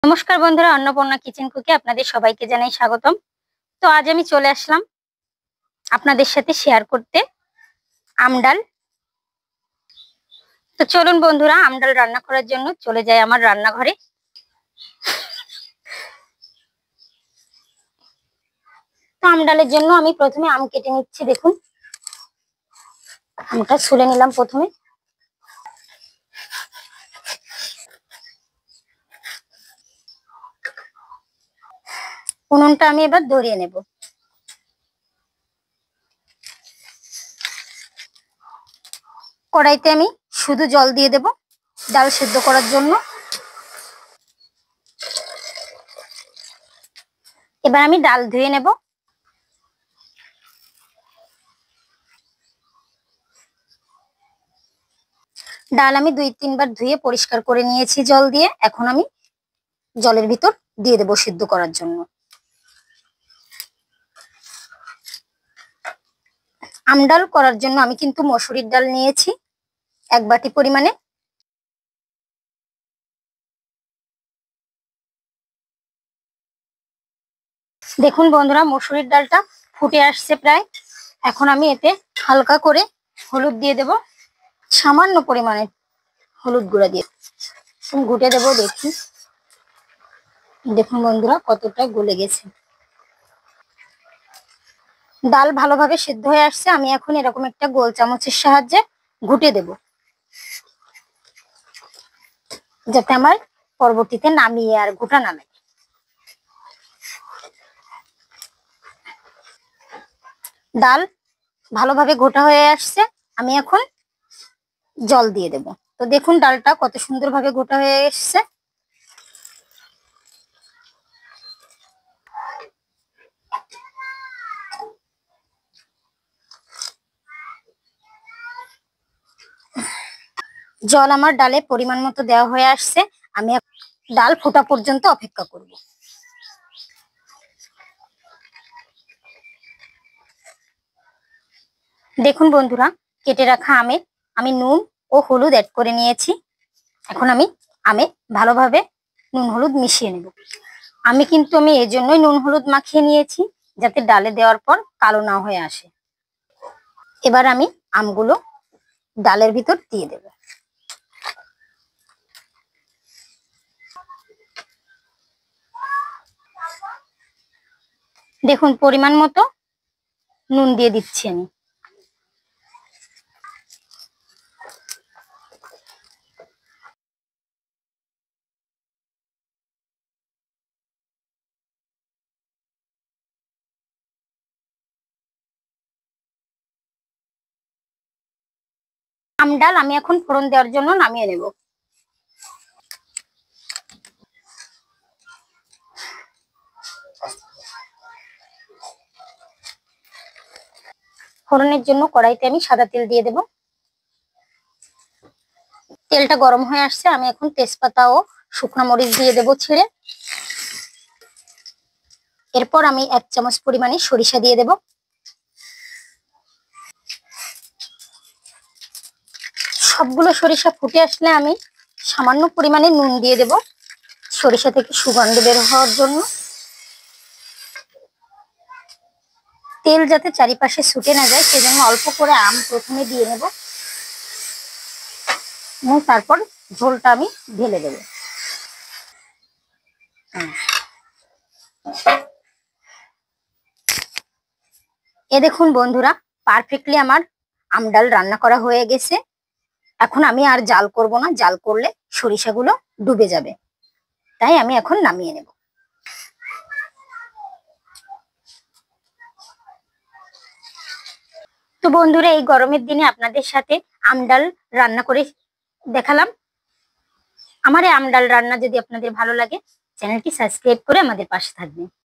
নমস্কার বন্ধুরা, অন্নপূর্ণা কিচেন কুকে আপনাদের সবাইকে জানাই স্বাগতম। তো আজ আমি চলে আসলাম আপনাদের সাথে শেয়ার করতে আমডাল। তো চলুন বন্ধুরা, আমডাল রান্না করার জন্য চলে যাই আমার রান্নাঘরে। তো আমডালের জন্য আমি প্রথমে আম কেটে নিচ্ছি। দেখুন, আমটা ছুলে নিলাম প্রথমে। উনুনটা আমি এবার ধরিয়ে নেব। কড়াইতে আমি শুধু জল দিয়ে দেব ডাল সেদ্ধ করার জন্য। এবার আমি ডাল ধুয়ে নেব। ডাল আমি 2-3 বার ধুয়ে পরিষ্কার করে নিয়েছি জল দিয়ে। এখন আমি জলের ভিতর দিয়ে দেব সিদ্ধ করার জন্য। আমডাল করার জন্য আমি কিন্তু মসুরির ডাল নিয়েছি 1 বাটি পরিমাণে। দেখুন বন্ধুরা, মসুরির ডালটা ফুটে আসছে প্রায়। এখন আমি এতে হালকা করে হলুদ দিয়ে দেব, সামান্য পরিমাণে হলুদ গুঁড়া দিয়ে ঘুটে দেব। দেখুন বন্ধুরা, কতটা গলে গেছে। ডাল ভালোভাবে সিদ্ধ হয়ে আসছে। আমি এখন এরকম একটা গোল চামচের সাহায্যে ঘুটে দেব, যাতে আমার পরবর্তীতে নামিয়ে আর ঘুটা না লাগে। ডাল ভালোভাবে ঘোটা হয়ে আসছে। আমি এখন জল দিয়ে দেব। তো দেখুন, ডালটা কত সুন্দরভাবে ঘোটা হয়ে এসছে। জল আমার ডালে পরিমাণ মতো দেওয়া হয়ে আসছে। আমি ডাল ফোটা পর্যন্ত অপেক্ষা করব। দেখুন বন্ধুরা, কেটে রাখা আমে আমি নুন ও হলুদ অ্যাড করে নিয়েছি। এখন আমি আমে ভালোভাবে নুন হলুদ মিশিয়ে নেব। আমি এই জন্যই নুন হলুদ মাখিয়ে নিয়েছি, যাতে ডালে দেওয়ার পর কালো না হয়ে আসে। এবার আমি আমগুলো ডালের ভিতর দিয়ে দেব। দেখুন, পরিমাণ মতো নুন দিয়ে দিচ্ছি আমি। আমডাল আমি এখন ফোড়ন দেওয়ার জন্য নামিয়ে নেব। ফোড়নের জন্য কড়াইতে আমি সাদা তেল দিয়ে দেব। তেলটা গরম হয়ে আসছে। আমি এখন তেজপাতা ও শুকনো মরিচ দিয়ে দেব ছিঁড়ে। এরপর আমি 1 চামচ পরিমাণে সরিষা দিয়ে দেব। সবগুলো সরিষা ফুটে আসলে আমি সামান্য পরিমাণে নুন দিয়ে দেব, সরিষা থেকে সুগন্ধ বের হওয়ার জন্য। তেল যাতে চারিপাশে ছুটে না যায়, সেজন্য অল্প করে আম প্রথমে দিয়ে নেব এবং তারপর ঝোলটা আমি ঢেলে দেব। দেখুন বন্ধুরা, পারফেক্টলি আমার আমডাল রান্না করা হয়ে গেছে। এখন আমি আর জাল করব না, জাল করলে সরিষাগুলো ডুবে যাবে। তাই আমি এখন নামিয়ে নেব। তো বন্ধুরা, এই গরমের দিনে আপনাদের সাথে আমডাল রান্না করে দেখালাম। আমার এই আমডাল রান্না যদি আপনাদের ভালো লাগে, চ্যানেলটি সাবস্ক্রাইব করে আমাদের পাশে থাকবেন।